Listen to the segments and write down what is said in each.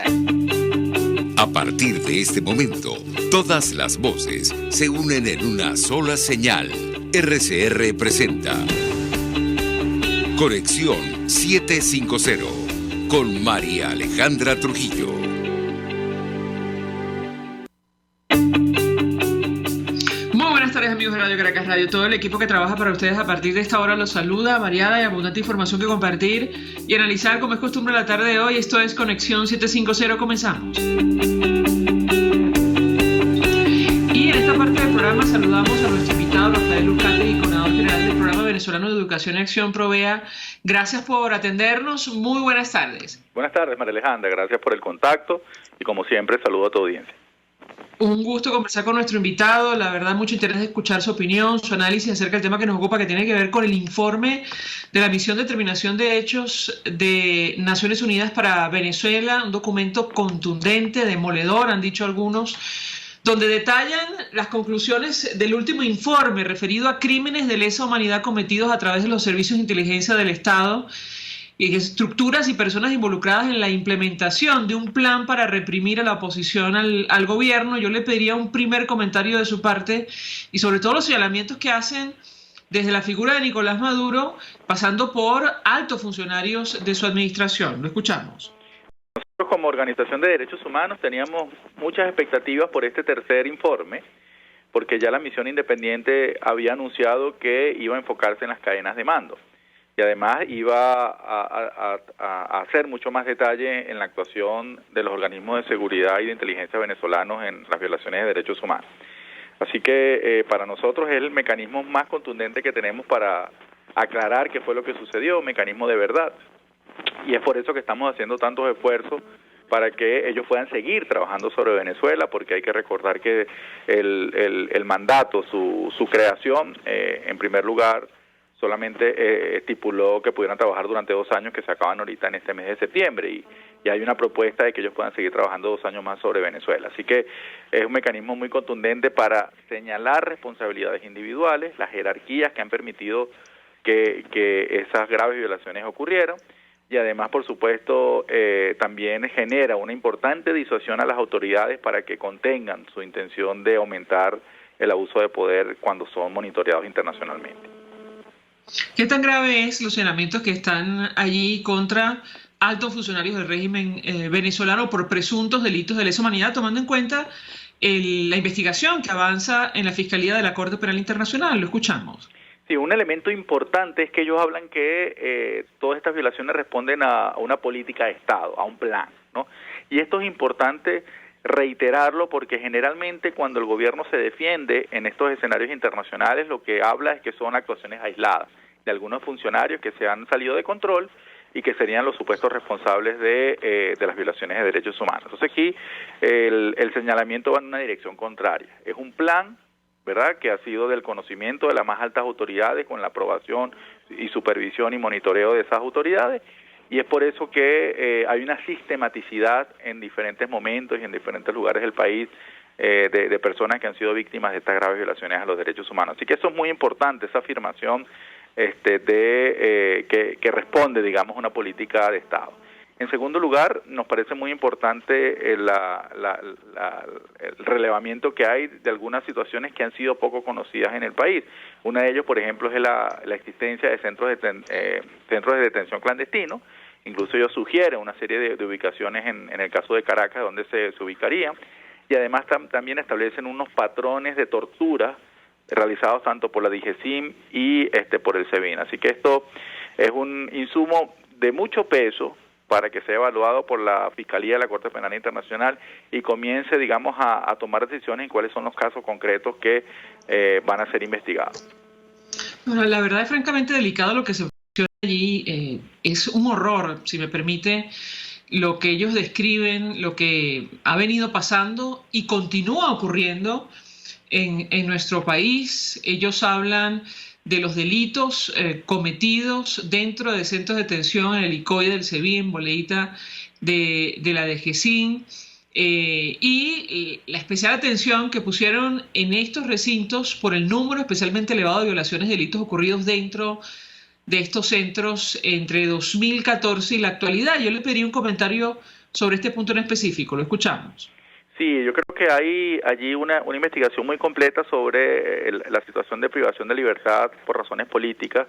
Center. A partir de este momento, todas las voces se unen en una sola señal. RCR presenta Conexión 750 con María Alejandra Trujillo. Muy buenas tardes, amigos de Radio Caracas Radio. Todo el equipo que trabaja para ustedes a partir de esta hora los saluda. Variada y abundante información que compartir y analizar como es costumbre la tarde de hoy. Esto es Conexión 750. Comenzamos. Y en esta parte del programa saludamos a nuestro invitado Rafael Lucate, coordinador general del Programa Venezolano de Educación y Acción Provea. Gracias por atendernos. Muy buenas tardes. Buenas tardes, María Alejandra. Gracias por el contacto y, como siempre, saludo a tu audiencia. Un gusto conversar con nuestro invitado. La verdad, mucho interés de escuchar su opinión, su análisis acerca del tema que nos ocupa, que tiene que ver con el informe de la Misión de Determinación de Hechos de Naciones Unidas para Venezuela, un documento contundente, demoledor, han dicho algunos, donde detallan las conclusiones del último informe referido a crímenes de lesa humanidad cometidos a través de los servicios de inteligencia del Estado y estructuras y personas involucradas en la implementación de un plan para reprimir a la oposición al gobierno. Yo le pediría un primer comentario de su parte y sobre todo los señalamientos que hacen desde la figura de Nicolás Maduro, pasando por altos funcionarios de su administración. Lo escuchamos. Nosotros, como Organización de Derechos Humanos, teníamos muchas expectativas por este tercer informe, porque ya la misión independiente había anunciado que iba a enfocarse en las cadenas de mando. Y además iba a hacer mucho más detalle en la actuación de los organismos de seguridad y de inteligencia venezolanos en las violaciones de derechos humanos. Así que para nosotros es el mecanismo más contundente que tenemos para aclarar qué fue lo que sucedió, un mecanismo de verdad. Y es por eso que estamos haciendo tantos esfuerzos para que ellos puedan seguir trabajando sobre Venezuela, porque hay que recordar que el mandato, su creación, en primer lugar, solamente estipuló que pudieran trabajar durante 2 años, que se acaban ahorita en este mes de septiembre, y hay una propuesta de que ellos puedan seguir trabajando 2 años más sobre Venezuela. Así que es un mecanismo muy contundente para señalar responsabilidades individuales, las jerarquías que han permitido que esas graves violaciones ocurrieran, y además, por supuesto, también genera una importante disuasión a las autoridades para que contengan su intención de aumentar el abuso de poder cuando son monitoreados internacionalmente. ¿Qué tan grave es los señalamientos que están allí contra altos funcionarios del régimen venezolano por presuntos delitos de lesa humanidad, tomando en cuenta la investigación que avanza en la Fiscalía de la Corte Penal Internacional? Lo escuchamos. Sí, un elemento importante es que ellos hablan que todas estas violaciones responden a una política de Estado, a un plan, ¿no? Y esto es importante reiterarlo porque generalmente cuando el gobierno se defiende en estos escenarios internacionales, lo que habla es que son actuaciones aisladas de algunos funcionarios que se han salido de control y que serían los supuestos responsables de las violaciones de derechos humanos. Entonces aquí el señalamiento va en una dirección contraria. Es un plan, ¿verdad?, que ha sido del conocimiento de las más altas autoridades, con la aprobación y supervisión y monitoreo de esas autoridades, y es por eso que hay una sistematicidad en diferentes momentos y en diferentes lugares del país de personas que han sido víctimas de estas graves violaciones a los derechos humanos. Así que eso es muy importante, esa afirmación que responde, digamos, a una política de Estado. En segundo lugar, nos parece muy importante el relevamiento que hay de algunas situaciones que han sido poco conocidas en el país. Una de ellos, por ejemplo, es la existencia de centros de detención clandestinos. Incluso ellos sugieren una serie de ubicaciones en el caso de Caracas, donde se ubicarían. Y además también establecen unos patrones de tortura realizados tanto por la DIGESIM y por el SEBIN. Así que esto es un insumo de mucho peso para que sea evaluado por la Fiscalía de la Corte Penal Internacional y comience, digamos, a tomar decisiones en cuáles son los casos concretos que van a ser investigados. Bueno, la verdad es francamente delicado lo que se menciona allí. Es un horror, si me permite, lo que ellos describen, lo que ha venido pasando y continúa ocurriendo en nuestro país. Ellos hablan de los delitos cometidos dentro de centros de detención en el ICOI del SEBIN, en Boleita de la DGCIN, y la especial atención que pusieron en estos recintos por el número especialmente elevado de violaciones y delitos ocurridos dentro de estos centros entre 2014 y la actualidad. Yo le pedí un comentario sobre este punto en específico. Lo escuchamos. Sí, yo creo que hay allí una investigación muy completa sobre la situación de privación de libertad por razones políticas,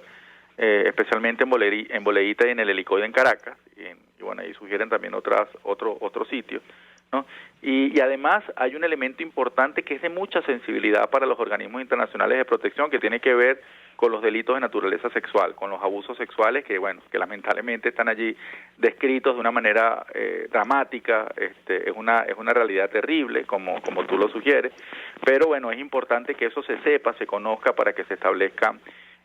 especialmente en Boleíta y en el Helicoide en Caracas, y bueno, ahí sugieren también otros sitios, ¿no? Y además hay un elemento importante que es de mucha sensibilidad para los organismos internacionales de protección, que tiene que ver con los delitos de naturaleza sexual, con los abusos sexuales que lamentablemente están allí descritos de una manera dramática. Es una realidad terrible, como tú lo sugieres, pero bueno, es importante que eso se sepa, se conozca, para que se establezca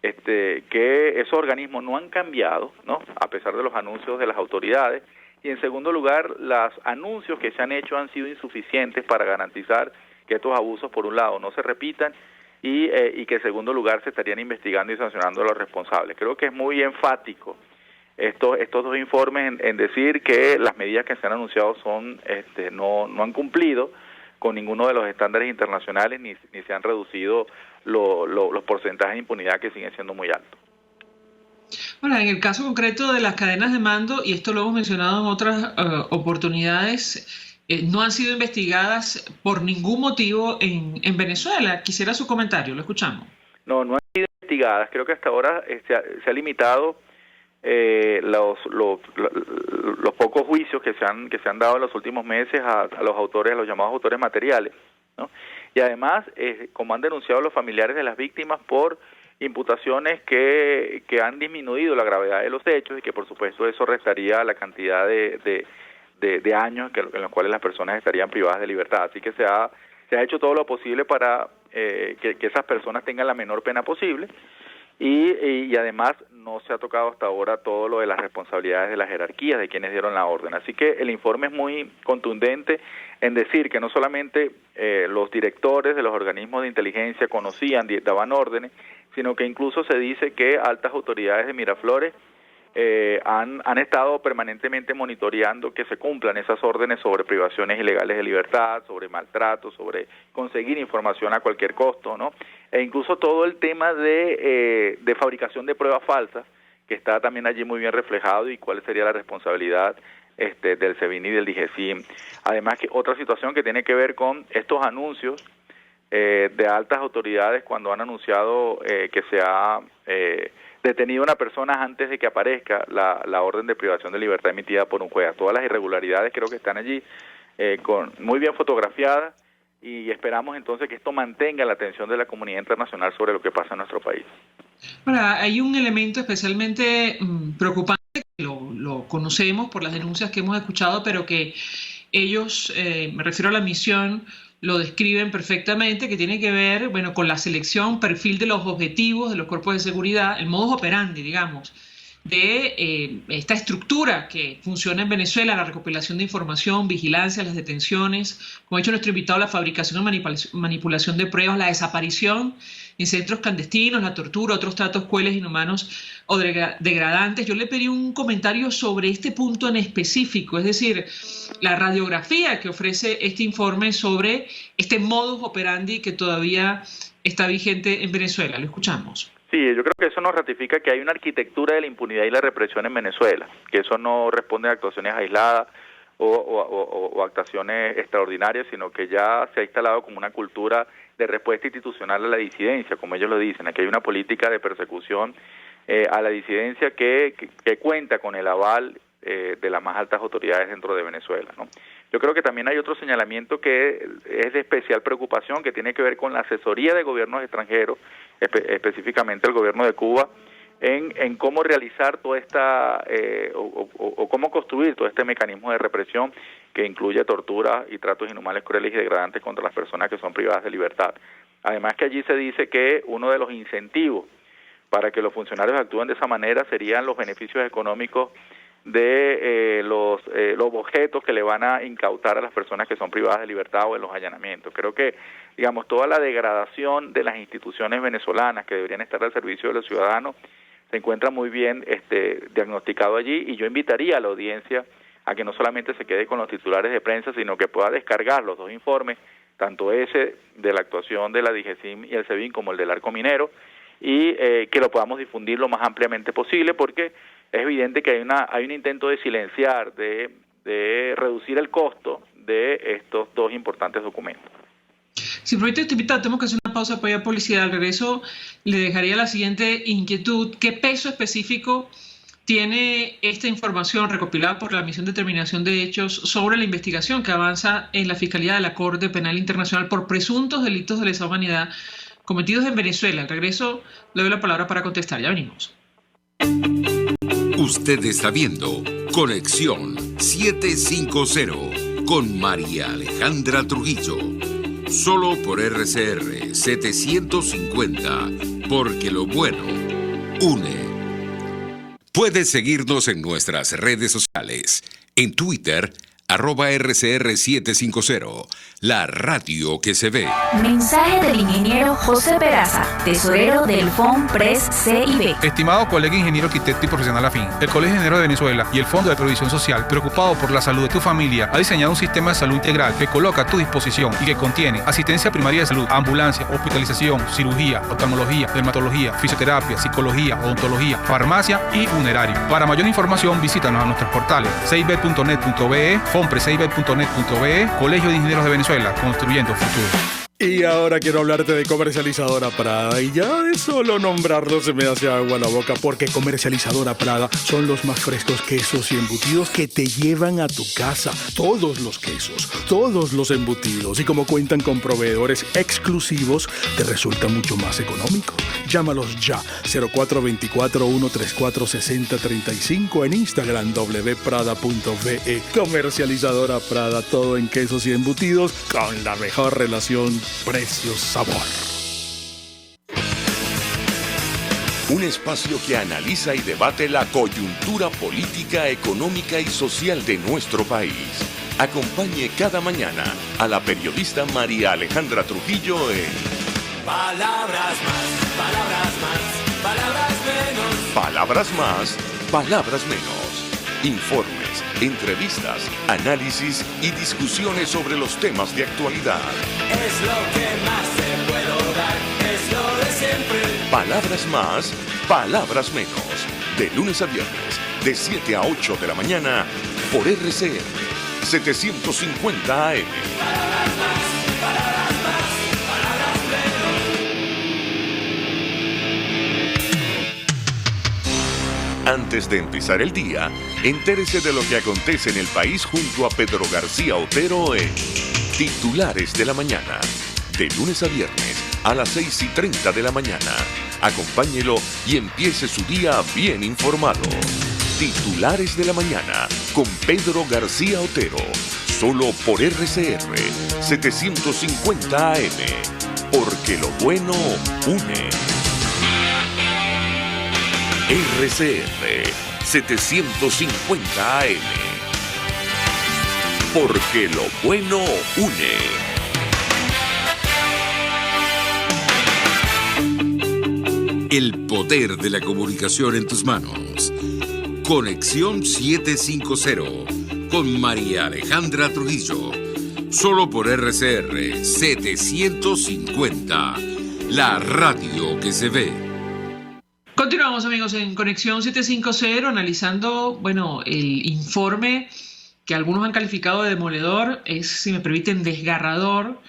que esos organismos no han cambiado, ¿no?, a pesar de los anuncios de las autoridades. Y en segundo lugar, los anuncios que se han hecho han sido insuficientes para garantizar que estos abusos, por un lado, no se repitan, y que en segundo lugar se estarían investigando y sancionando a los responsables. Creo que es muy enfático estos dos informes en decir que las medidas que se han anunciado no han cumplido con ninguno de los estándares internacionales, ni se han reducido los porcentajes de impunidad, que siguen siendo muy altos. Bueno, en el caso concreto de las cadenas de mando, y esto lo hemos mencionado en otras oportunidades, no han sido investigadas por ningún motivo en Venezuela. Quisiera su comentario, lo escuchamos. No han sido investigadas. Creo que hasta ahora se ha limitado los pocos juicios que se han dado en los últimos meses a los autores, a los llamados autores materiales, ¿no? Y además, como han denunciado los familiares de las víctimas, por imputaciones que han disminuido la gravedad de los hechos, y que por supuesto eso restaría la cantidad de años en los cuales las personas estarían privadas de libertad. Así que se ha hecho todo lo posible para que esas personas tengan la menor pena posible, y además no se ha tocado hasta ahora todo lo de las responsabilidades de las jerarquías de quienes dieron la orden. Así que el informe es muy contundente en decir que no solamente los directores de los organismos de inteligencia conocían, daban órdenes, sino que incluso se dice que altas autoridades de Miraflores han estado permanentemente monitoreando que se cumplan esas órdenes sobre privaciones ilegales de libertad, sobre maltrato, sobre conseguir información a cualquier costo, ¿no? E incluso todo el tema de fabricación de pruebas falsas, que está también allí muy bien reflejado, y cuál sería la responsabilidad del SEBIN y del DIGESIM. Además, que otra situación que tiene que ver con estos anuncios de altas autoridades cuando han anunciado que se ha detenido una persona antes de que aparezca la orden de privación de libertad emitida por un juez. Todas las irregularidades creo que están allí muy bien fotografiadas, y esperamos entonces que esto mantenga la atención de la comunidad internacional sobre lo que pasa en nuestro país. Ahora, hay un elemento especialmente preocupante, que lo conocemos por las denuncias que hemos escuchado, pero que ellos, me refiero a la misión, lo describen perfectamente, que tiene que ver, bueno, con la selección, perfil de los objetivos de los cuerpos de seguridad, el modus operandi, digamos, de esta estructura que funciona en Venezuela, la recopilación de información, vigilancia, las detenciones, como ha dicho nuestro invitado, la fabricación o manipulación de pruebas, la desaparición en centros clandestinos, la tortura, otros tratos crueles, inhumanos o degradantes. Yo le pedí un comentario sobre este punto en específico, es decir, la radiografía que ofrece este informe sobre este modus operandi que todavía está vigente en Venezuela. Lo escuchamos. Sí, yo creo que eso nos ratifica que hay una arquitectura de la impunidad y la represión en Venezuela, que eso no responde a actuaciones aisladas o actuaciones extraordinarias, sino que ya se ha instalado como una cultura de respuesta institucional a la disidencia, como ellos lo dicen. Aquí hay una política de persecución a la disidencia que cuenta con el aval de las más altas autoridades dentro de Venezuela, ¿no? Yo creo que también hay otro señalamiento que es de especial preocupación, que tiene que ver con la asesoría de gobiernos extranjeros, específicamente el gobierno de Cuba, en cómo realizar toda esta o cómo construir todo este mecanismo de represión que incluye tortura y tratos inhumanos, crueles y degradantes contra las personas que son privadas de libertad. Además, que allí se dice que uno de los incentivos para que los funcionarios actúen de esa manera serían los beneficios económicos de los objetos que le van a incautar a las personas que son privadas de libertad o en los allanamientos. Creo que, digamos, toda la degradación de las instituciones venezolanas que deberían estar al servicio de los ciudadanos se encuentra muy bien diagnosticado allí, y yo invitaría a la audiencia a que no solamente se quede con los titulares de prensa, sino que pueda descargar los dos informes, tanto ese de la actuación de la DIGESIM y el SEBIN como el del Arco Minero, y que lo podamos difundir lo más ampliamente posible, porque es evidente que hay un intento de silenciar, de de reducir el costo de estos dos importantes documentos. Si permite, invitado, tenemos que hacer una pausa para ir a publicidad. Al regreso le dejaría la siguiente inquietud. ¿Qué peso específico tiene esta información recopilada por la Misión de Determinación de Hechos sobre la investigación que avanza en la Fiscalía de la Corte Penal Internacional por presuntos delitos de lesa humanidad cometidos en Venezuela? Al regreso le doy la palabra para contestar. Ya venimos. Usted está viendo Conexión 750 con María Alejandra Trujillo. Solo por RCR 750, porque lo bueno une. Puedes seguirnos en nuestras redes sociales. En Twitter, @RCR750, la radio que se ve. Mensaje del ingeniero José Peraza, tesorero del FONPRES CIB. Estimado colega ingeniero arquitecto y profesional afín, el Colegio de Ingenieros de Venezuela y el Fondo de Previsión Social, preocupado por la salud de tu familia, ha diseñado un sistema de salud integral que coloca a tu disposición y que contiene asistencia primaria de salud, ambulancia, hospitalización, cirugía, oftalmología, dermatología, fisioterapia, psicología, odontología, farmacia y funerario. Para mayor información, visítanos a nuestros portales cib.net.be, fonprescib.net.be, Colegio de Ingenieros de Venezuela, construyendo futuro. Y ahora quiero hablarte de Comercializadora Prada, y ya de solo nombrarlo se me hace agua la boca, porque Comercializadora Prada son los más frescos quesos y embutidos que te llevan a tu casa. Todos los quesos, todos los embutidos, y como cuentan con proveedores exclusivos, te resulta mucho más económico. Llámalos ya, 0424-134-6035, en Instagram wprada.ve. Comercializadora Prada, todo en quesos y embutidos con la mejor relación precio-sabor. Un espacio que analiza y debate la coyuntura política, económica y social de nuestro país. Acompañe cada mañana a la periodista María Alejandra Trujillo en Palabras más, palabras más, palabras menos. Palabras más, palabras menos. Informes, entrevistas, análisis y discusiones sobre los temas de actualidad. Es lo que más se puede dar, es lo de siempre. Palabras más, palabras menos. De lunes a viernes, de 7 a 8 de la mañana, por RCR 750 AM. Palabras más, palabras más, palabras menos. Antes de empezar el día, entérese de lo que acontece en el país junto a Pedro García Otero en Titulares de la Mañana. De lunes a viernes a las 6:30 de la mañana. Acompáñelo y empiece su día bien informado. Titulares de la Mañana con Pedro García Otero. Solo por RCR 750 AM. Porque lo bueno une. RCR 750 AM. Porque lo bueno une. El poder de la comunicación en tus manos. Conexión 750 con María Alejandra Trujillo. Solo por RCR 750. La radio que se ve. Continuamos, amigos, en Conexión 750, analizando, el informe que algunos han calificado de demoledor, es, si me permiten, desgarrador,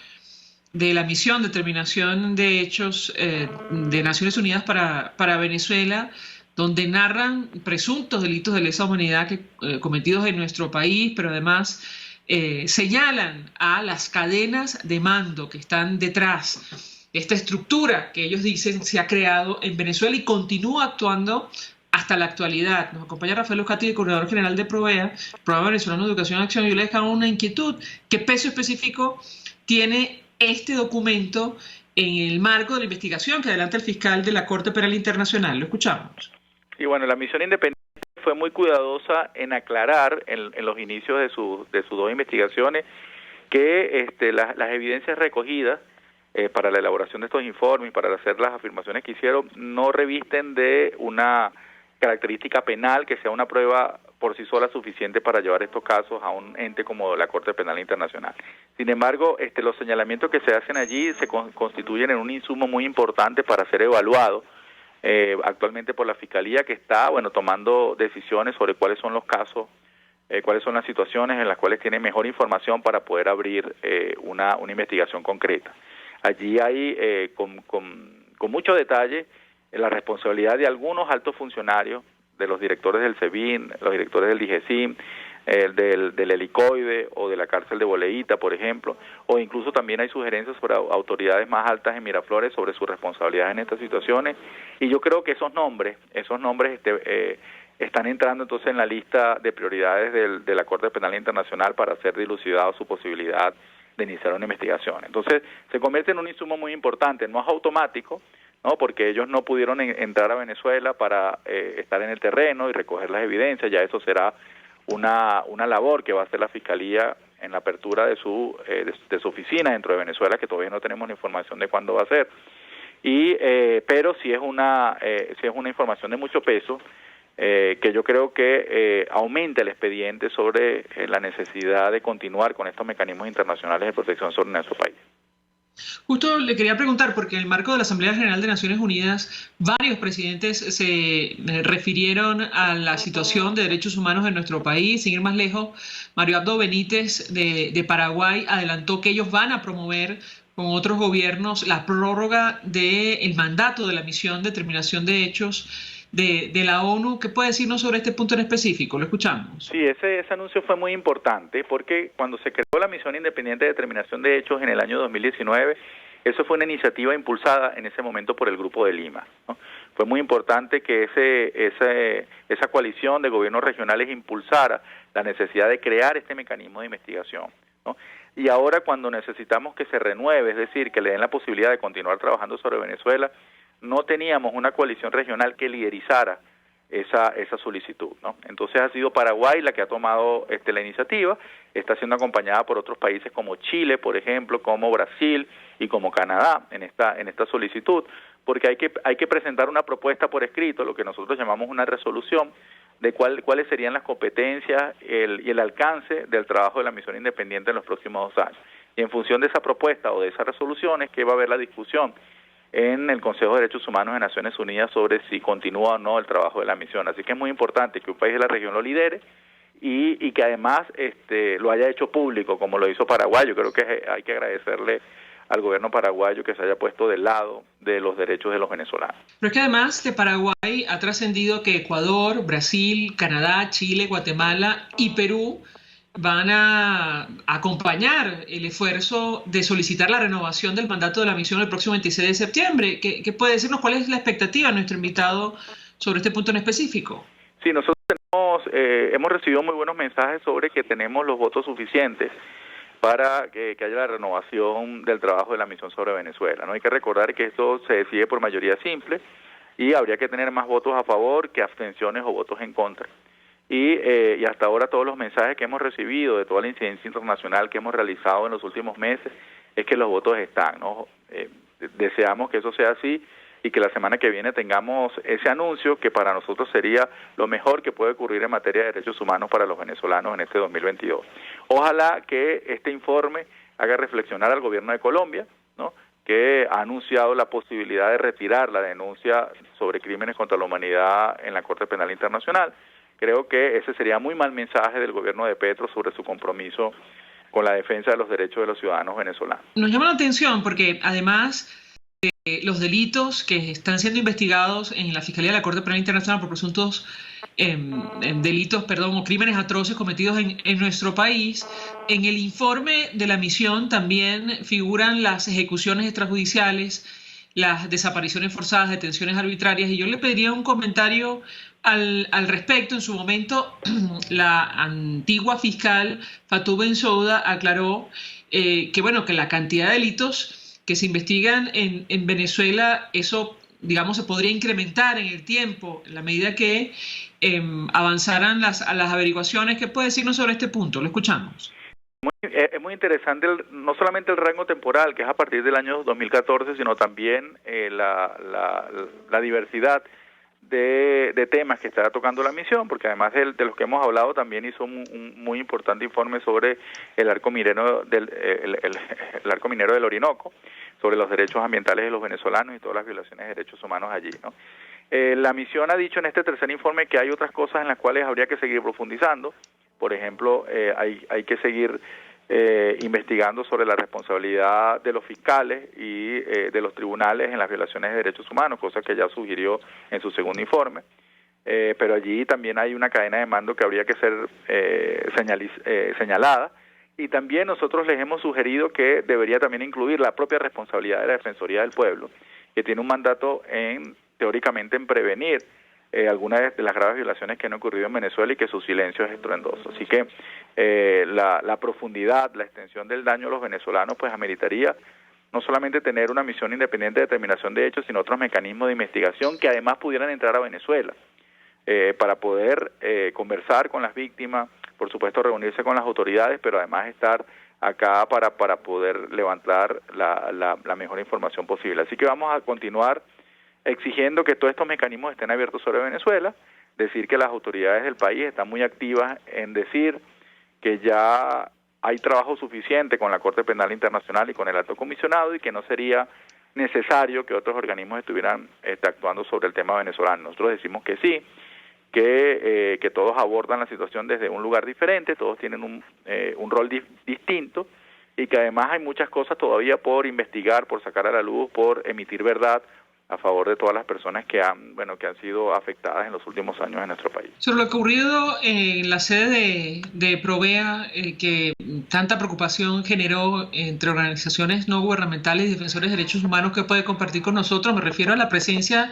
de la Misión de Determinación de Hechos de Naciones Unidas para Venezuela, donde narran presuntos delitos de lesa humanidad cometidos en nuestro país, pero además señalan a las cadenas de mando que están detrás de esta estructura que ellos dicen se ha creado en Venezuela y continúa actuando hasta la actualidad. Nos acompaña Rafael Oscati, el coordinador general de PROVEA, Programa Venezolano de Educación y Acción, y yo les dejaba una inquietud. ¿Qué peso específico tiene este documento en el marco de la investigación que adelanta el fiscal de la Corte Penal Internacional? Lo escuchamos. Y bueno, la misión independiente fue muy cuidadosa en aclarar en los inicios de sus dos investigaciones que las evidencias recogidas para la elaboración de estos informes, para hacer las afirmaciones que hicieron, no revisten de una característica penal que sea una prueba por sí sola suficiente para llevar estos casos a un ente como la Corte Penal Internacional. Sin embargo, los señalamientos que se hacen allí se constituyen en un insumo muy importante para ser evaluado actualmente por la Fiscalía, que está tomando decisiones sobre cuáles son los casos cuáles son las situaciones en las cuales tiene mejor información para poder abrir una investigación concreta. Allí hay con mucho detalle la responsabilidad de algunos altos funcionarios, de los directores del SEBIN, los directores del DIGESIM, del helicoide o de la cárcel de Boleíta, por ejemplo, o incluso también hay sugerencias sobre autoridades más altas en Miraflores sobre su responsabilidad en estas situaciones, y yo creo que esos nombres están entrando entonces en la lista de prioridades de la Corte Penal Internacional para ser dilucidado su posibilidad de iniciar una investigación. Entonces se convierte en un insumo muy importante, no es automático, ¿no? Porque ellos no pudieron entrar a Venezuela para estar en el terreno y recoger las evidencias, ya eso será una labor que va a hacer la Fiscalía en la apertura de su oficina dentro de Venezuela, que todavía no tenemos la información de cuándo va a ser, pero sí es una información de mucho peso, que yo creo que aumenta el expediente sobre la necesidad de continuar con estos mecanismos internacionales de protección sobre nuestro país. Justo le quería preguntar, porque en el marco de la Asamblea General de Naciones Unidas, varios presidentes se refirieron a la situación de derechos humanos en nuestro país. Sin ir más lejos, Mario Abdo Benítez de Paraguay adelantó que ellos van a promover con otros gobiernos la prórroga del mandato de la misión de determinación de hechos de la ONU. ¿Qué puede decirnos sobre este punto en específico? Lo escuchamos. Sí, ese anuncio fue muy importante porque cuando se creó la Misión Independiente de Determinación de Hechos en el año 2019, eso fue una iniciativa impulsada en ese momento por el Grupo de Lima, ¿no? Fue muy importante que esa coalición de gobiernos regionales impulsara la necesidad de crear este mecanismo de investigación, ¿no? Y ahora cuando necesitamos que se renueve, es decir, que le den la posibilidad de continuar trabajando sobre Venezuela, no teníamos una coalición regional que liderizara esa solicitud, ¿no? Entonces ha sido Paraguay la que ha tomado la iniciativa, está siendo acompañada por otros países como Chile, por ejemplo, como Brasil y como Canadá en esta solicitud, porque hay que presentar una propuesta por escrito, lo que nosotros llamamos una resolución, de cuáles serían las competencias y el alcance del trabajo de la misión independiente en los próximos 2 años. Y en función de esa propuesta o de esa resolución es que va a haber la discusión en el Consejo de Derechos Humanos de Naciones Unidas sobre si continúa o no el trabajo de la misión. Así que es muy importante que un país de la región lo lidere y que además lo haya hecho público, como lo hizo Paraguay. Yo creo que hay que agradecerle al gobierno paraguayo que se haya puesto del lado de los derechos de los venezolanos. Pero es que además de Paraguay ha trascendido que Ecuador, Brasil, Canadá, Chile, Guatemala y Perú van a acompañar el esfuerzo de solicitar la renovación del mandato de la misión el próximo 26 de septiembre. ¿Qué puede decirnos? ¿Cuál es la expectativa de nuestro invitado sobre este punto en específico? Sí, nosotros hemos recibido muy buenos mensajes sobre que tenemos los votos suficientes para que haya la renovación del trabajo de la misión sobre Venezuela, ¿no? Hay que recordar que esto se decide por mayoría simple y habría que tener más votos a favor que abstenciones o votos en contra. Y hasta ahora todos los mensajes que hemos recibido de toda la incidencia internacional que hemos realizado en los últimos meses es que los votos están, ¿no? Deseamos que eso sea así y que la semana que viene tengamos ese anuncio que para nosotros sería lo mejor que puede ocurrir en materia de derechos humanos para los venezolanos en este 2022. Ojalá que este informe haga reflexionar al gobierno de Colombia, ¿no?, que ha anunciado la posibilidad de retirar la denuncia sobre crímenes contra la humanidad en la Corte Penal Internacional. Creo que ese sería muy mal mensaje del gobierno de Petro sobre su compromiso con la defensa de los derechos de los ciudadanos venezolanos. Nos llama la atención porque además los delitos que están siendo investigados en la Fiscalía de la Corte Penal Internacional por presuntos delitos, o crímenes atroces cometidos en nuestro país, en el informe de la misión también figuran las ejecuciones extrajudiciales, las desapariciones forzadas, detenciones arbitrarias, y yo le pediría un comentario al respecto. En su momento, la antigua fiscal Fatou Bensouda aclaró que la cantidad de delitos que se investigan en Venezuela, eso, digamos, se podría incrementar en el tiempo, en la medida que avanzaran las averiguaciones. ¿Qué puede decirnos sobre este punto? Lo escuchamos. Es muy interesante no solamente el rango temporal, que es a partir del año 2014, sino también la diversidad de temas que está tocando la misión, porque además de los que hemos hablado, también hizo un muy importante informe sobre el arco minero el arco minero del Orinoco, sobre los derechos ambientales de los venezolanos y todas las violaciones de derechos humanos allí, ¿no? La misión ha dicho en este tercer informe que hay otras cosas en las cuales habría que seguir profundizando, Por ejemplo, hay que seguir investigando sobre la responsabilidad de los fiscales y de los tribunales en las violaciones de derechos humanos, cosa que ya sugirió en su segundo informe. Pero allí también hay una cadena de mando que habría que ser señalada, y también nosotros les hemos sugerido que debería también incluir la propia responsabilidad de la Defensoría del Pueblo, que tiene un mandato teóricamente en prevenir algunas de las graves violaciones que han ocurrido en Venezuela y que su silencio es estruendoso. Así que la profundidad, la extensión del daño a los venezolanos pues ameritaría no solamente tener una misión independiente de determinación de hechos, sino otros mecanismos de investigación que además pudieran entrar a Venezuela para poder conversar con las víctimas, por supuesto reunirse con las autoridades, pero además estar acá para poder levantar la mejor información posible. Así que vamos a continuar exigiendo que todos estos mecanismos estén abiertos sobre Venezuela, decir que las autoridades del país están muy activas en decir que ya hay trabajo suficiente con la Corte Penal Internacional y con el Alto Comisionado y que no sería necesario que otros organismos estuvieran actuando sobre el tema venezolano. Nosotros decimos que sí, que todos abordan la situación desde un lugar diferente, todos tienen un rol distinto y que además hay muchas cosas todavía por investigar, por sacar a la luz, por emitir verdad a favor de todas las personas que han sido afectadas en los últimos años en nuestro país. Sobre lo ocurrido en la sede de Provea, que tanta preocupación generó entre organizaciones no gubernamentales y defensores de derechos humanos, ¿qué puede compartir con nosotros? Me refiero a la presencia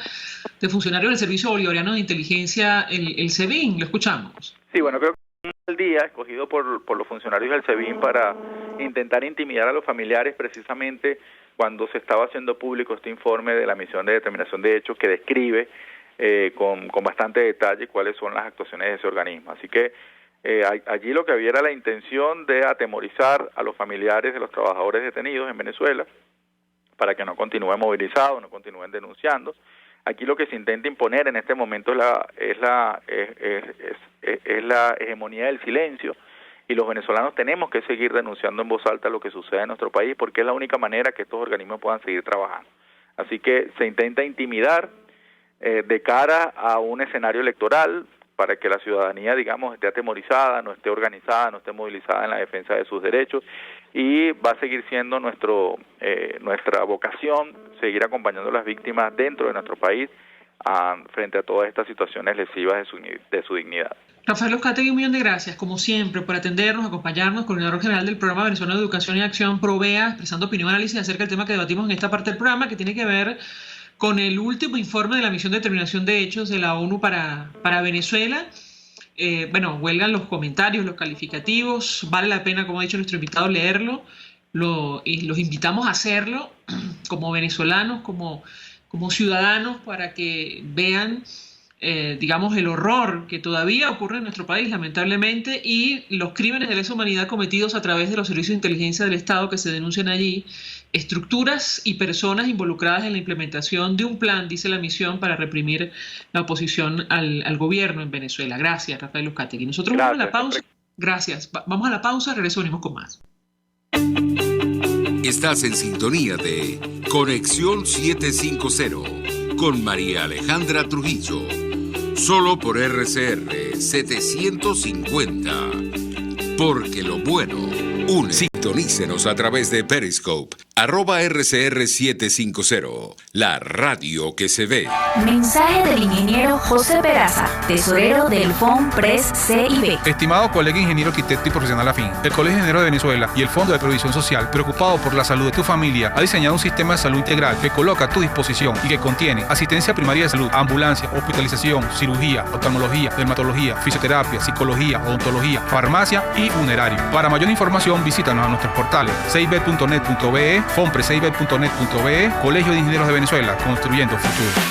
de funcionarios del Servicio Bolivariano de Inteligencia, el SEBIN. Lo escuchamos. Sí, bueno, creo que el día escogido por los funcionarios del SEBIN para intentar intimidar a los familiares precisamente cuando se estaba haciendo público este informe de la misión de determinación de hechos que describe con bastante detalle cuáles son las actuaciones de ese organismo. Así que allí lo que había era la intención de atemorizar a los familiares de los trabajadores detenidos en Venezuela para que no continúen movilizados, no continúen denunciando. Aquí lo que se intenta imponer en este momento es la hegemonía del silencio, y los venezolanos tenemos que seguir denunciando en voz alta lo que sucede en nuestro país porque es la única manera que estos organismos puedan seguir trabajando. Así que se intenta intimidar de cara a un escenario electoral para que la ciudadanía, digamos, esté atemorizada, no esté organizada, no esté movilizada en la defensa de sus derechos, y va a seguir siendo nuestra vocación seguir acompañando a las víctimas dentro de nuestro país frente a todas estas situaciones lesivas de su dignidad. Rafael Uzcategui, un millón de gracias, como siempre, por atendernos, acompañarnos, coordinador general del programa Venezolano de Educación y Acción Provea, expresando opinión y análisis acerca del tema que debatimos en esta parte del programa, que tiene que ver con el último informe de la misión de determinación de hechos de la ONU para Venezuela. Huelgan los comentarios, los calificativos, vale la pena, como ha dicho nuestro invitado, leerlo, y los invitamos a hacerlo como venezolanos, como ciudadanos, para que vean el horror que todavía ocurre en nuestro país, lamentablemente, y los crímenes de lesa humanidad cometidos a través de los servicios de inteligencia del Estado que se denuncian allí, estructuras y personas involucradas en la implementación de un plan, dice la misión, para reprimir la oposición al gobierno en Venezuela. Gracias, Rafael Uzcategui. Nosotros vamos a la pausa. Gracias. Vamos a la pausa, regreso, venimos con más. Estás en sintonía de Conexión 750 con María Alejandra Trujillo. Solo por RCR 750. Porque lo bueno une. Sintonícenos a través de Periscope, @RCR750, la radio que se ve. Mensaje del ingeniero José Peraza, tesorero del FONPRES CIB. Estimado colega ingeniero, arquitecto y profesional afín, el Colegio de Ingenieros de Venezuela y el Fondo de Previsión Social, preocupado por la salud de tu familia, ha diseñado un sistema de salud integral que coloca a tu disposición y que contiene asistencia primaria de salud, ambulancia, hospitalización, cirugía, oftalmología, dermatología, fisioterapia, psicología, odontología, farmacia y funerario. Para mayor información, visítanos a nuestros portales cib.net.be, fonprescib.net.be, Colegio de Ingenieros de Venezuela, construyendo futuro.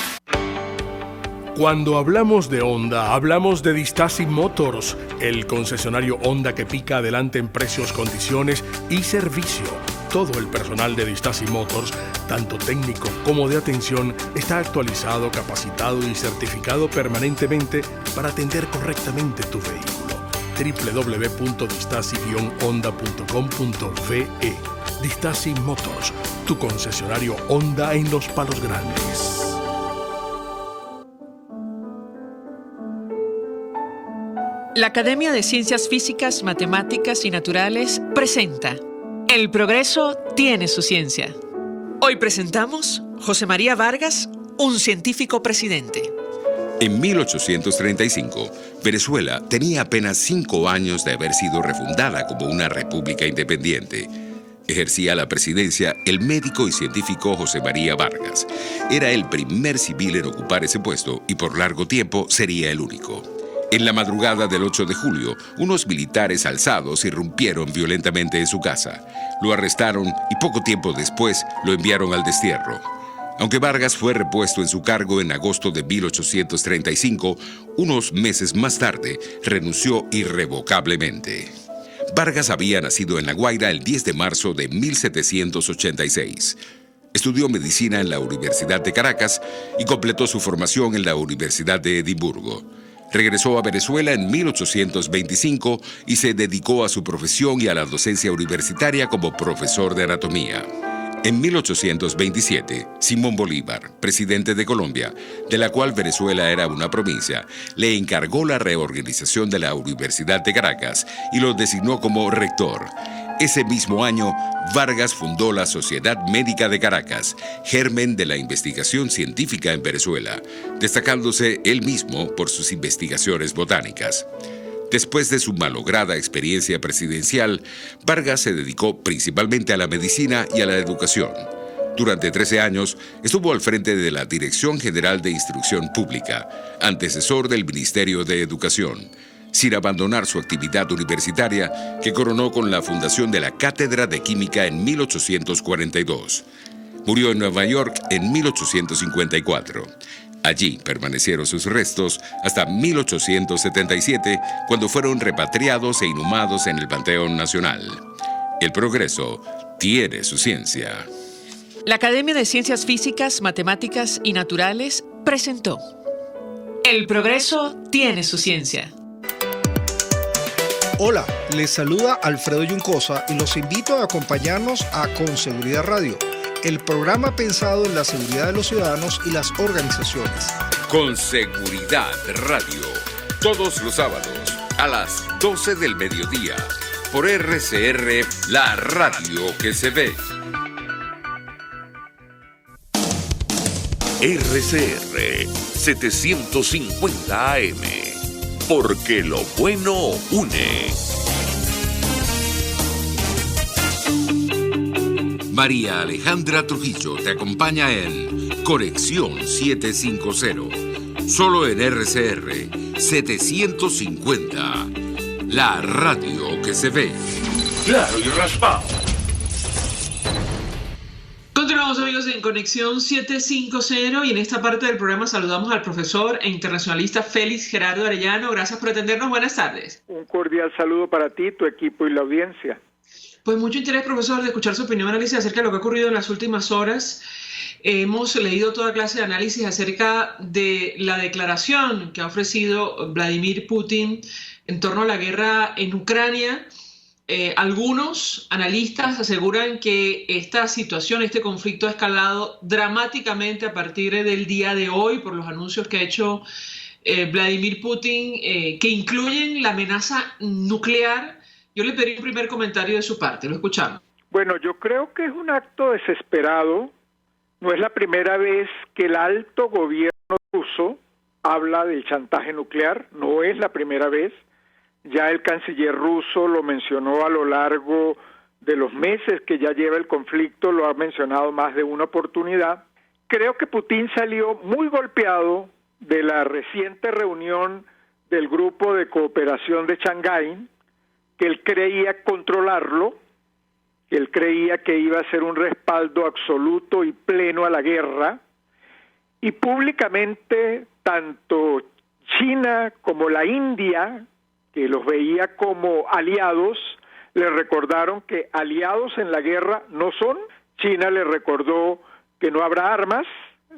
Cuando hablamos de Honda, hablamos de Distasi Motors, el concesionario Honda que pica adelante en precios, condiciones y servicio. Todo el personal de Distasi Motors, tanto técnico como de atención, está actualizado, capacitado y certificado permanentemente para atender correctamente tu vehículo. www.distasi-honda.com.ve. Distasi Motors, tu concesionario Honda en Los Palos Grandes. La Academia de Ciencias Físicas, Matemáticas y Naturales presenta El progreso tiene su ciencia. Hoy presentamos José María Vargas, un científico presidente. En 1835, Venezuela tenía apenas 5 años de haber sido refundada como una república independiente. Ejercía la presidencia el médico y científico José María Vargas. Era el primer civil en ocupar ese puesto y por largo tiempo sería el único. En la madrugada del 8 de julio, unos militares alzados irrumpieron violentamente en su casa. Lo arrestaron y poco tiempo después lo enviaron al destierro. Aunque Vargas fue repuesto en su cargo en agosto de 1835, unos meses más tarde renunció irrevocablemente. Vargas había nacido en La Guaira el 10 de marzo de 1786. Estudió medicina en la Universidad de Caracas y completó su formación en la Universidad de Edimburgo. Regresó a Venezuela en 1825 y se dedicó a su profesión y a la docencia universitaria como profesor de anatomía. En 1827, Simón Bolívar, presidente de Colombia, de la cual Venezuela era una provincia, le encargó la reorganización de la Universidad de Caracas y lo designó como rector. Ese mismo año, Vargas fundó la Sociedad Médica de Caracas, germen de la investigación científica en Venezuela, destacándose él mismo por sus investigaciones botánicas. Después de su malograda experiencia presidencial, Vargas se dedicó principalmente a la medicina y a la educación. Durante 13 años estuvo al frente de la Dirección General de Instrucción Pública, antecesor del Ministerio de Educación, sin abandonar su actividad universitaria, que coronó con la fundación de la Cátedra de Química en 1842. Murió en Nueva York en 1854. Allí permanecieron sus restos hasta 1877, cuando fueron repatriados e inhumados en el Panteón Nacional. El progreso tiene su ciencia. La Academia de Ciencias Físicas, Matemáticas y Naturales presentó El progreso tiene su ciencia. Hola, les saluda Alfredo Yuncosa y los invito a acompañarnos a Con Seguridad Radio, el programa pensado en la seguridad de los ciudadanos y las organizaciones. Con Seguridad Radio, todos los sábados a las 12 del mediodía, por RCR, la radio que se ve. RCR 750 AM, porque lo bueno une. María Alejandra Trujillo te acompaña en Conexión 750, solo en RCR 750, la radio que se ve. Claro y raspado. Continuamos, amigos, en Conexión 750 y en esta parte del programa saludamos al profesor e internacionalista Félix Gerardo Arellano. Gracias por atendernos. Buenas tardes. Un cordial saludo para ti, tu equipo y la audiencia. Pues mucho interés, profesor, de escuchar su opinión y análisis acerca de lo que ha ocurrido en las últimas horas. Hemos leído toda clase de análisis acerca de la declaración que ha ofrecido Vladimir Putin en torno a la guerra en Ucrania. Algunos analistas aseguran que esta situación, este conflicto ha escalado dramáticamente a partir del día de hoy por los anuncios que ha hecho Vladimir Putin, que incluyen la amenaza nuclear. Yo le pedí un primer comentario de su parte, lo escuchamos. Bueno, yo creo que es un acto desesperado. No es la primera vez que el alto gobierno ruso habla del chantaje nuclear, no es la primera vez. Ya el canciller ruso lo mencionó a lo largo de los meses que ya lleva el conflicto, lo ha mencionado más de una oportunidad. Creo que Putin salió muy golpeado de la reciente reunión del Grupo de Cooperación de Shanghái, que él creía controlarlo, que él creía que iba a ser un respaldo absoluto y pleno a la guerra, y públicamente tanto China como la India, que los veía como aliados, le recordaron que aliados en la guerra no son. China le recordó que no habrá armas,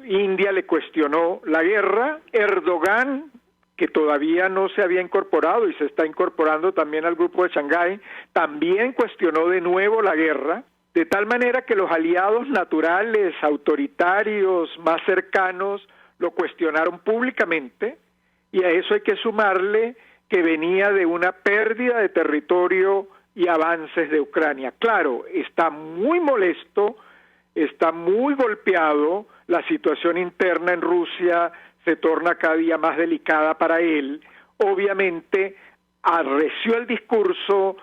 India le cuestionó la guerra, Erdogan, que todavía no se había incorporado y se está incorporando también al Grupo de Shanghái, también cuestionó de nuevo la guerra, de tal manera que los aliados naturales, autoritarios, más cercanos, lo cuestionaron públicamente, y a eso hay que sumarle que venía de una pérdida de territorio y avances de Ucrania. Claro, está muy molesto, está muy golpeado, la situación interna en Rusia se torna cada día más delicada para él. Obviamente, arreció el discurso,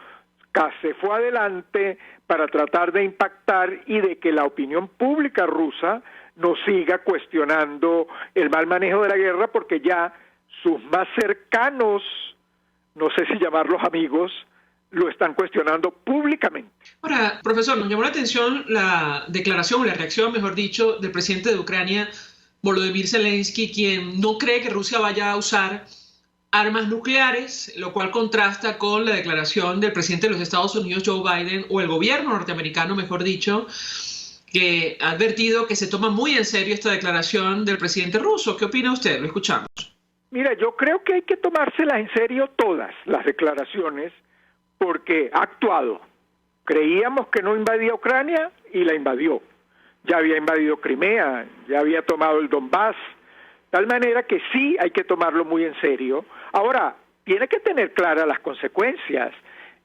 se fue adelante para tratar de impactar y de que la opinión pública rusa no siga cuestionando el mal manejo de la guerra, porque ya sus más cercanos, no sé si llamarlos amigos, lo están cuestionando públicamente. Ahora, profesor, nos llamó la atención la declaración, o la reacción, mejor dicho, del presidente de Ucrania, Volodymyr Zelensky, quien no cree que Rusia vaya a usar armas nucleares, lo cual contrasta con la declaración del presidente de los Estados Unidos, Joe Biden, o el gobierno norteamericano, mejor dicho, que ha advertido que se toma muy en serio esta declaración del presidente ruso. ¿Qué opina usted? Lo escuchamos. Mira, yo creo que hay que tomárselas en serio todas las declaraciones, porque ha actuado. Creíamos que no invadía Ucrania y la invadió. Ya había invadido Crimea, ya había tomado el Donbass, tal manera que sí hay que tomarlo muy en serio. Ahora, tiene que tener claras las consecuencias.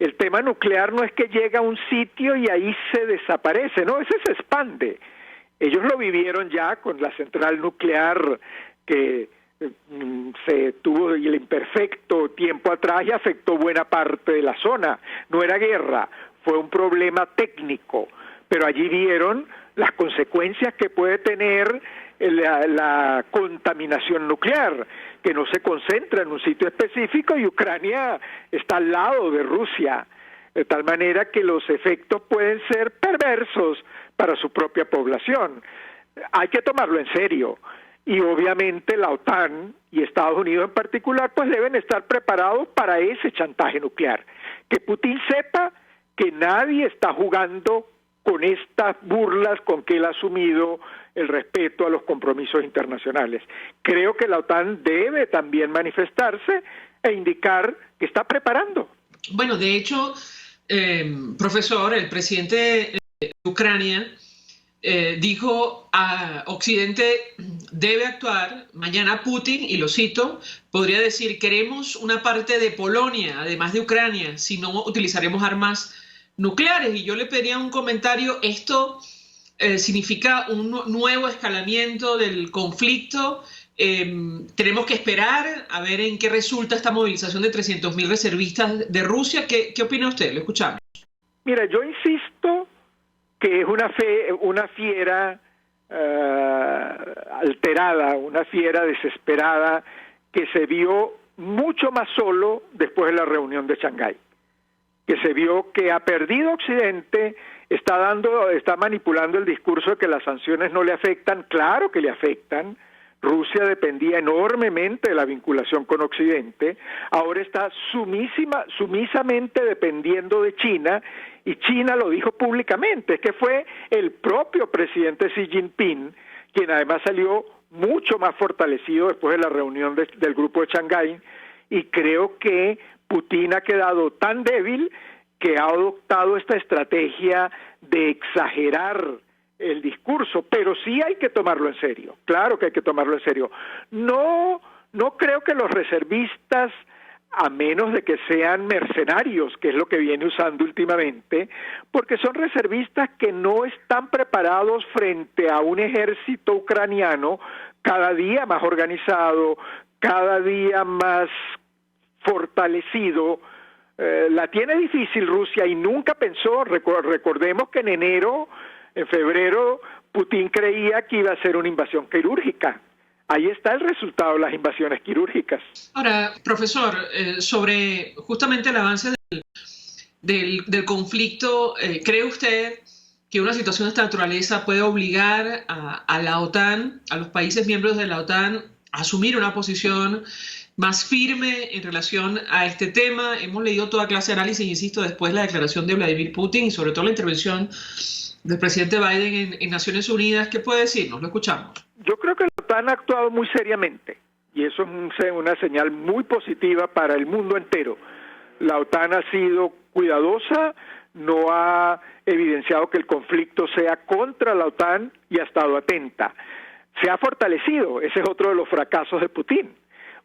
El tema nuclear no es que llega a un sitio y ahí se desaparece, no, ese se expande. Ellos lo vivieron ya con la central nuclear que se tuvo el imperfecto tiempo atrás y afectó buena parte de la zona. No era guerra, fue un problema técnico, pero allí vieron las consecuencias que puede tener la contaminación nuclear, que no se concentra en un sitio específico, y Ucrania está al lado de Rusia, de tal manera que los efectos pueden ser perversos para su propia población. Hay que tomarlo en serio, y obviamente la OTAN y Estados Unidos en particular pues deben estar preparados para ese chantaje nuclear. Que Putin sepa que nadie está jugando con estas burlas con que él ha asumido el respeto a los compromisos internacionales. Creo que la OTAN debe también manifestarse e indicar que está preparando. Bueno, de hecho, profesor, el presidente de Ucrania dijo a Occidente debe actuar. Mañana Putin, y lo cito, podría decir: queremos una parte de Polonia, además de Ucrania, si no utilizaremos armas nucleares. Y yo le pediría un comentario. ¿Esto significa un nuevo escalamiento del conflicto? Tenemos que esperar a ver en qué resulta esta movilización de 300.000 reservistas de Rusia. ¿Qué opina usted? Lo escuchamos. Mira, yo insisto que es una fiera alterada, una fiera desesperada, que se vio mucho más solo después de la reunión de Shanghái, que se vio que ha perdido Occidente, está manipulando el discurso de que las sanciones no le afectan. Claro que le afectan. Rusia dependía enormemente de la vinculación con Occidente, ahora está sumisamente dependiendo de China, y China lo dijo públicamente. Es que fue el propio presidente Xi Jinping quien además salió mucho más fortalecido después de la reunión del grupo de Shanghái, y creo que Putin ha quedado tan débil que ha adoptado esta estrategia de exagerar el discurso, pero sí hay que tomarlo en serio. Claro que hay que tomarlo en serio. No creo que los reservistas, a menos de que sean mercenarios, que es lo que viene usando últimamente, porque son reservistas que no están preparados frente a un ejército ucraniano cada día más organizado, cada día más fortalecido. La tiene difícil Rusia y nunca pensó. Recordemos que en febrero, Putin creía que iba a ser una invasión quirúrgica. Ahí está el resultado de las invasiones quirúrgicas. Ahora, profesor, sobre justamente el avance del conflicto, ¿cree usted que una situación de esta naturaleza puede obligar a la OTAN, a los países miembros de la OTAN, a asumir una posición más firme en relación a este tema? Hemos leído toda clase de análisis, insisto, después de la declaración de Vladimir Putin y sobre todo la intervención del presidente Biden en Naciones Unidas. ¿Qué puede decirnos? Lo escuchamos. Yo creo que la OTAN ha actuado muy seriamente, y eso es una señal muy positiva para el mundo entero. La OTAN ha sido cuidadosa, no ha evidenciado que el conflicto sea contra la OTAN y ha estado atenta. Se ha fortalecido, ese es otro de los fracasos de Putin.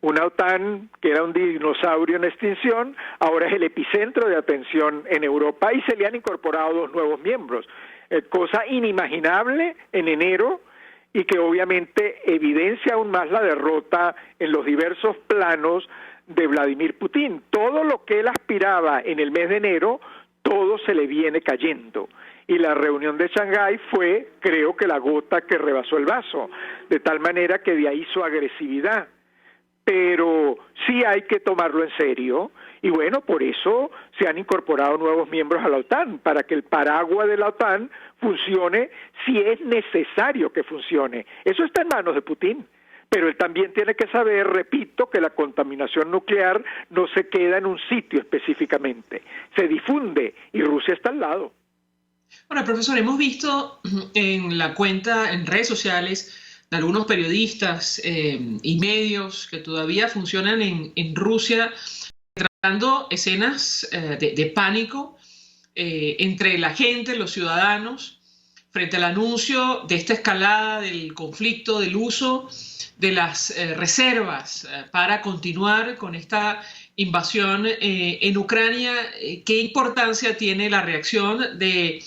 Una OTAN que era un dinosaurio en extinción, ahora es el epicentro de atención en Europa y se le han incorporado 2 nuevos miembros, cosa inimaginable en enero y que obviamente evidencia aún más la derrota en los diversos planos de Vladimir Putin. Todo lo que él aspiraba en el mes de enero, todo se le viene cayendo. Y la reunión de Shanghái fue, creo que la gota que rebasó el vaso, de tal manera que de ahí su agresividad. Pero sí hay que tomarlo en serio, y bueno, por eso se han incorporado nuevos miembros a la OTAN, para que el paraguas de la OTAN funcione si es necesario que funcione. Eso está en manos de Putin. Pero él también tiene que saber, repito, que la contaminación nuclear no se queda en un sitio específicamente, se difunde y Rusia está al lado. Ahora, profesor, hemos visto en la cuenta, en redes sociales, de algunos periodistas y medios que todavía funcionan en Rusia, tratando escenas de pánico entre la gente, los ciudadanos, frente al anuncio de esta escalada del conflicto, del uso de las reservas para continuar con esta invasión en Ucrania. ¿Qué importancia tiene la reacción de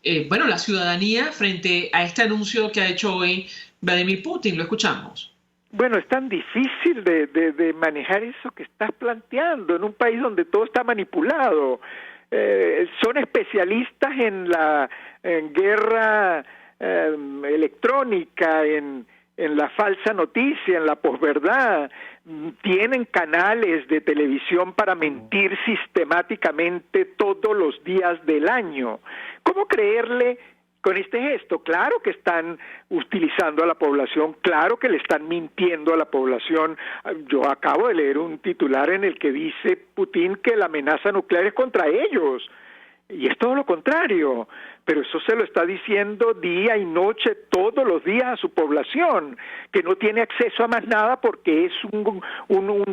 la ciudadanía frente a este anuncio que ha hecho hoy Vladimir Putin? Lo escuchamos. Bueno, es tan difícil de manejar eso que estás planteando en un país donde todo está manipulado. Son especialistas en guerra electrónica, en la falsa noticia, en la posverdad. Tienen canales de televisión para mentir sistemáticamente todos los días del año. ¿Cómo creerle con este gesto? Claro que están utilizando a la población, claro que le están mintiendo a la población. Yo acabo de leer un titular en el que dice Putin que la amenaza nuclear es contra ellos. Y es todo lo contrario, pero eso se lo está diciendo día y noche, todos los días a su población, que no tiene acceso a más nada porque es un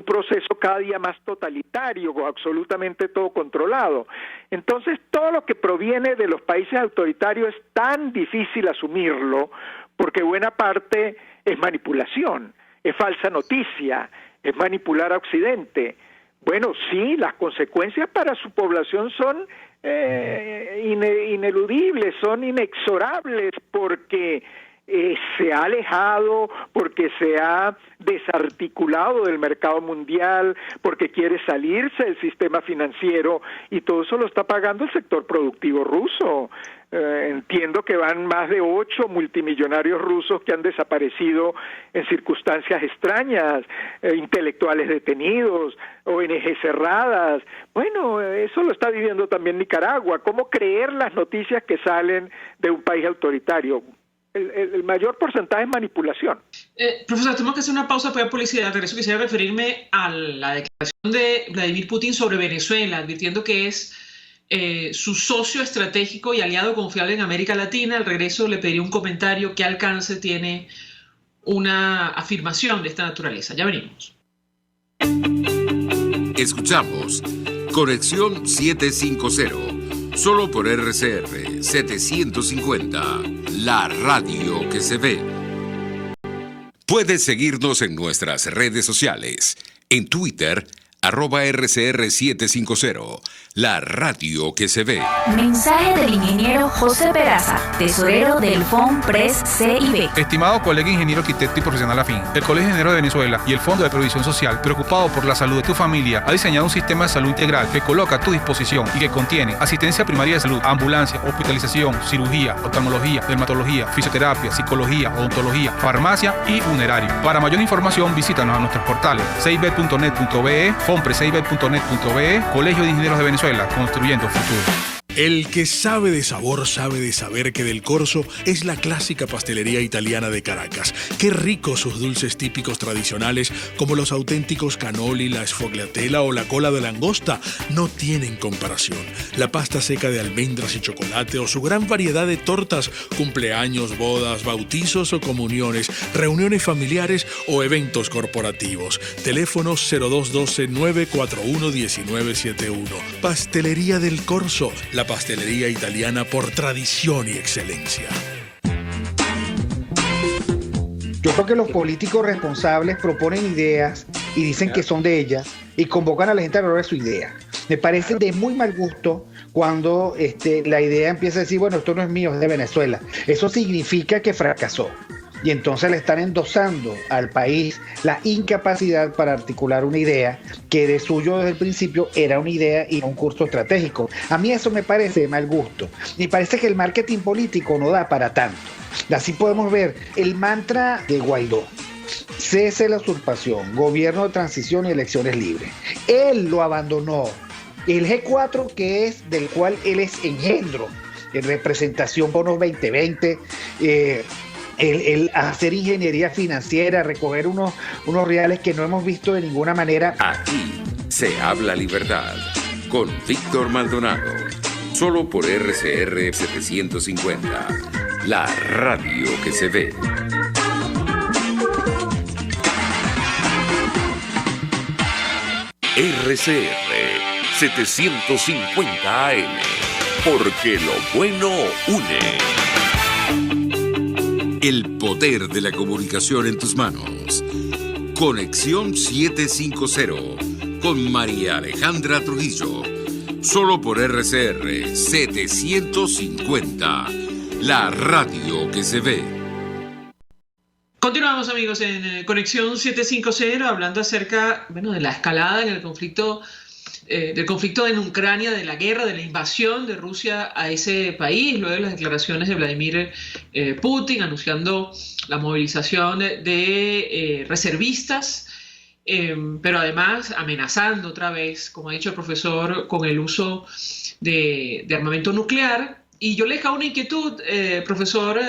proceso cada día más totalitario, absolutamente todo controlado. Entonces, todo lo que proviene de los países autoritarios es tan difícil asumirlo, porque buena parte es manipulación, es falsa noticia, es manipular a Occidente. Bueno, sí, las consecuencias para su población son ineludibles, son inexorables, porque se ha alejado, porque se ha desarticulado del mercado mundial, porque quiere salirse del sistema financiero, y todo eso lo está pagando el sector productivo ruso. Entiendo que van más de 8 multimillonarios rusos que han desaparecido en circunstancias extrañas, intelectuales detenidos, ONG cerradas. Bueno, eso lo está viviendo también Nicaragua. ¿Cómo creer las noticias que salen de un país autoritario? El mayor porcentaje es manipulación. Profesor, tenemos que hacer una pausa para publicidad. Regreso, quisiera referirme a la declaración de Vladimir Putin sobre Venezuela, advirtiendo que es su socio estratégico y aliado confiable en América Latina. Al regreso le pediría un comentario. ¿Qué alcance tiene una afirmación de esta naturaleza? Ya venimos. Escuchamos Conexión 750, solo por RCR 750, la radio que se ve. Puedes seguirnos en nuestras redes sociales, en Twitter, @RCR750, la radio que se ve. Mensaje del ingeniero José Peraza, tesorero del FONPRES CIB. Estimado colega ingeniero arquitecto y profesional afín, el Colegio de Ingenieros de Venezuela y el Fondo de Previsión Social, preocupado por la salud de tu familia, ha diseñado un sistema de salud integral que coloca a tu disposición y que contiene asistencia primaria de salud, ambulancia, hospitalización, cirugía, oftalmología, dermatología, fisioterapia, psicología, odontología, farmacia y funerario. Para mayor información, visítanos a nuestros portales cib.net.be, fonprescib.net.be, Colegio de Ingenieros de Venezuela, construyendo futuro. El que sabe de sabor sabe de saber que Del Corso es la clásica pastelería italiana de Caracas. Qué ricos sus dulces típicos tradicionales, como los auténticos cannoli, la sfogliatella o la cola de langosta, no tienen comparación. La pasta seca de almendras y chocolate o su gran variedad de tortas, cumpleaños, bodas, bautizos o comuniones, reuniones familiares o eventos corporativos. Teléfonos 0212-941-1971. Pastelería Del Corso, la pastelería italiana por tradición y excelencia. Yo creo que los políticos responsables proponen ideas y dicen que son de ellas y convocan a la gente a lograr su idea. Me parece de muy mal gusto cuando la idea empieza a decir, bueno, esto no es mío, es de Venezuela. Eso significa que fracasó. Y entonces le están endosando al país la incapacidad para articular una idea que de suyo desde el principio era una idea y no un curso estratégico. A mí eso me parece de mal gusto. Me parece que el marketing político no da para tanto. Así podemos ver el mantra de Guaidó: cese la usurpación, gobierno de transición y elecciones libres. Él lo abandonó. El G4, que es del cual él es engendro, en representación bonos 2020, el hacer ingeniería financiera, recoger unos reales que no hemos visto de ninguna manera. Aquí se habla libertad con Víctor Maldonado, solo por RCR 750, la radio que se ve. RCR 750 AM, porque lo bueno une. El poder de la comunicación en tus manos. Conexión 750 con María Alejandra Trujillo. Solo por RCR 750, la radio que se ve. Continuamos, amigos, en Conexión 750, hablando acerca, de la escalada en el conflicto, del conflicto en Ucrania, de la guerra, de la invasión de Rusia a ese país, luego de las declaraciones de Vladimir Putin anunciando la movilización de reservistas, pero además amenazando otra vez, como ha dicho el profesor, con el uso de armamento nuclear. Y yo le dejo una inquietud, profesor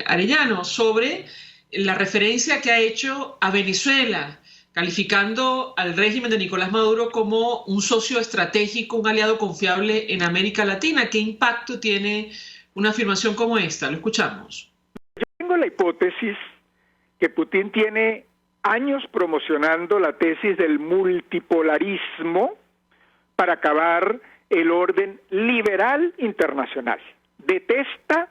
Arellano, sobre la referencia que ha hecho a Venezuela, calificando al régimen de Nicolás Maduro como un socio estratégico, un aliado confiable en América Latina. ¿Qué impacto tiene una afirmación como esta? Lo escuchamos. Yo tengo la hipótesis que Putin tiene años promocionando la tesis del multipolarismo para acabar el orden liberal internacional. Detesta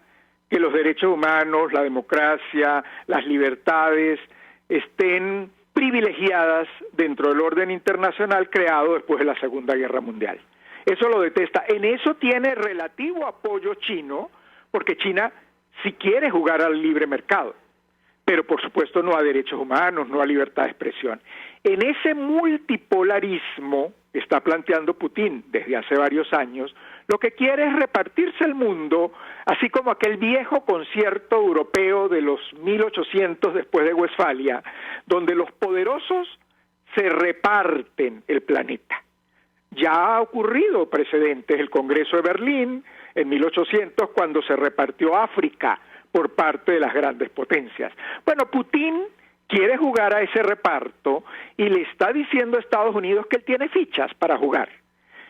que los derechos humanos, la democracia, las libertades estén privilegiadas dentro del orden internacional creado después de la Segunda Guerra Mundial. Eso lo detesta. En eso tiene relativo apoyo chino, porque China sí quiere jugar al libre mercado, pero por supuesto no a derechos humanos, no a libertad de expresión. En ese multipolarismo que está planteando Putin desde hace varios años, lo que quiere es repartirse el mundo, así como aquel viejo concierto europeo de los 1800 después de Westfalia, donde los poderosos se reparten el planeta. Ya ha ocurrido precedentes, el Congreso de Berlín en 1800, cuando se repartió África por parte de las grandes potencias. Bueno, Putin quiere jugar a ese reparto y le está diciendo a Estados Unidos que él tiene fichas para jugar,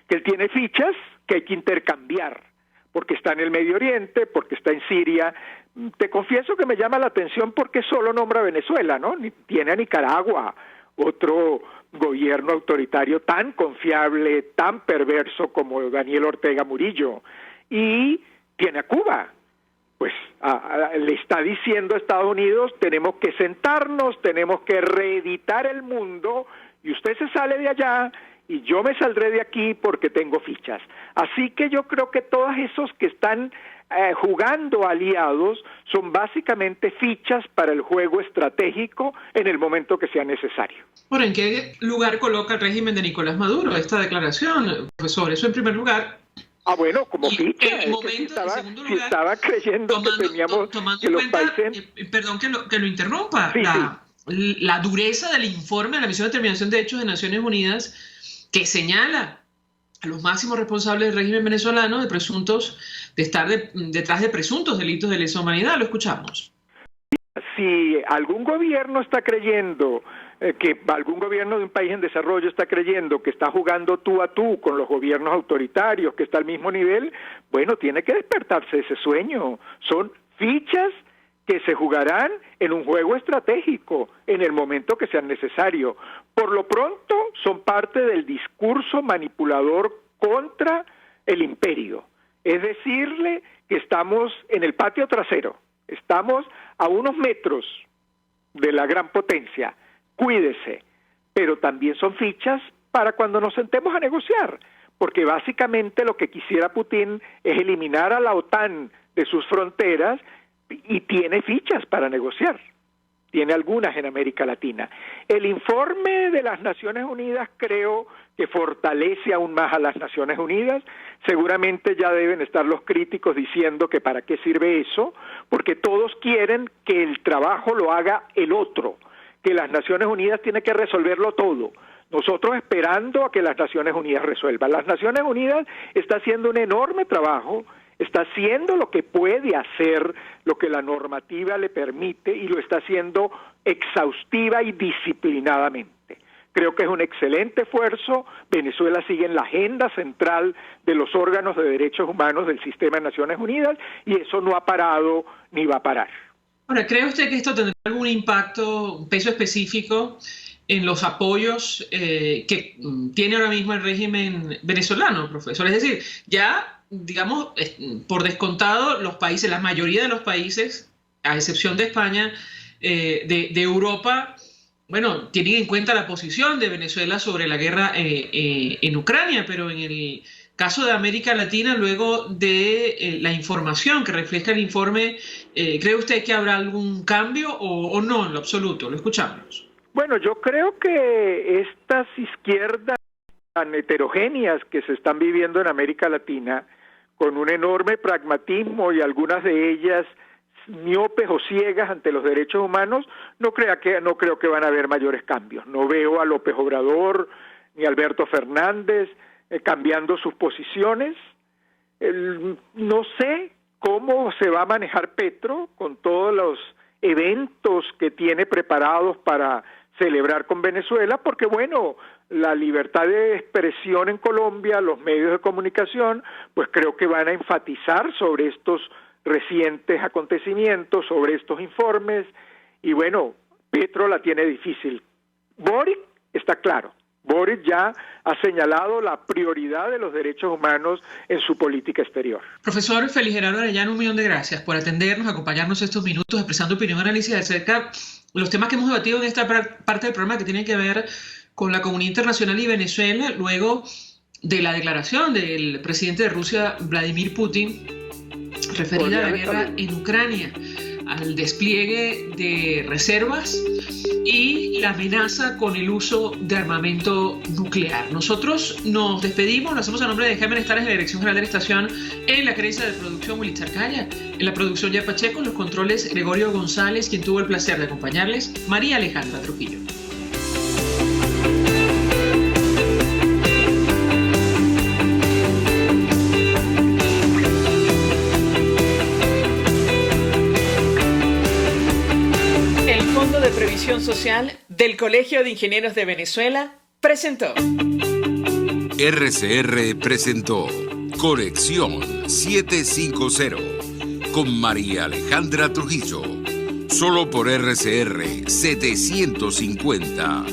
que él tiene fichas que hay que intercambiar, porque está en el Medio Oriente, porque está en Siria. Te confieso que me llama la atención porque solo nombra a Venezuela, ¿no? Tiene a Nicaragua, otro gobierno autoritario tan confiable, tan perverso como Daniel Ortega Murillo, y tiene a Cuba. Pues le está diciendo a Estados Unidos, tenemos que sentarnos, tenemos que reeditar el mundo, y usted se sale de allá y yo me saldré de aquí porque tengo fichas. Así que yo creo que todos esos que están jugando aliados son básicamente fichas para el juego estratégico en el momento que sea necesario. Bueno, ¿en qué lugar coloca el régimen de Nicolás Maduro esta declaración, profesor? Eso en primer lugar. Ah, bueno, como ficha. En el momento, en segundo lugar, estaba creyendo que teníamos que los países... Perdón que lo interrumpa. Sí, la dureza del informe de la Misión de Determinación de Hechos de Naciones Unidas, que señala a los máximos responsables del régimen venezolano de estar detrás de presuntos delitos de lesa humanidad. Lo escuchamos. Si algún gobierno está creyendo que algún gobierno de un país en desarrollo está creyendo que está jugando tú a tú con los gobiernos autoritarios, que está al mismo nivel, bueno, tiene que despertarse de ese sueño. Son fichas que se jugarán en un juego estratégico en el momento que sea necesario. Por lo pronto son parte del discurso manipulador contra el imperio. Es decirle que estamos en el patio trasero, estamos a unos metros de la gran potencia. Cuídese, pero también son fichas para cuando nos sentemos a negociar, porque básicamente lo que quisiera Putin es eliminar a la OTAN de sus fronteras y tiene fichas para negociar. Tiene algunas en América Latina. El informe de las Naciones Unidas creo que fortalece aún más a las Naciones Unidas. Seguramente ya deben estar los críticos diciendo que para qué sirve eso, porque todos quieren que el trabajo lo haga el otro, que las Naciones Unidas tienen que resolverlo todo. Nosotros esperando a que las Naciones Unidas resuelvan. Las Naciones Unidas está haciendo un enorme trabajo, está haciendo lo que puede hacer, lo que la normativa le permite, y lo está haciendo exhaustiva y disciplinadamente. Creo que es un excelente esfuerzo. Venezuela sigue en la agenda central de los órganos de derechos humanos del sistema de Naciones Unidas, y eso no ha parado ni va a parar. Ahora, ¿cree usted que esto tendrá algún impacto, un peso específico en los apoyos que tiene ahora mismo el régimen venezolano, profesor? Es decir, ya, digamos, por descontado, los países, la mayoría de los países, a excepción de España, de Europa, bueno, tienen en cuenta la posición de Venezuela sobre la guerra en Ucrania, pero en el caso de América Latina, luego de la información que refleja el informe, ¿cree usted que habrá algún cambio o no en lo absoluto? Lo escuchamos. Bueno, yo creo que estas izquierdas tan heterogéneas que se están viviendo en América Latina, con un enorme pragmatismo y algunas de ellas miopes o ciegas ante los derechos humanos, no creo que van a haber mayores cambios. No veo a López Obrador ni a Alberto Fernández cambiando sus posiciones. No sé cómo se va a manejar Petro con todos los eventos que tiene preparados para celebrar con Venezuela, porque bueno, la libertad de expresión en Colombia, los medios de comunicación, pues creo que van a enfatizar sobre estos recientes acontecimientos, sobre estos informes, y bueno, Petro la tiene difícil. Boric está claro, Boric ya ha señalado la prioridad de los derechos humanos en su política exterior. Profesor Félix Gerardo Arellano, 1.000.000 de gracias por atendernos, acompañarnos estos minutos, expresando opinión y análisis acerca de los temas que hemos debatido en esta parte del programa que tienen que ver con la comunidad internacional y Venezuela, luego de la declaración del presidente de Rusia, Vladimir Putin, referida a la guerra en Ucrania, al despliegue de reservas y la amenaza con el uso de armamento nuclear. Nosotros nos despedimos, lo hacemos a nombre de Jaime Estares, de la Dirección General de la Estación, en la gerencia de producción Willy Charcaya, en la producción Ya Pacheco, en los controles Gregorio González, quien tuvo el placer de acompañarles, María Alejandra Trujillo. De Previsión Social del Colegio de Ingenieros de Venezuela presentó. RCR presentó Conexión 750 con María Alejandra Trujillo, solo por RCR 750.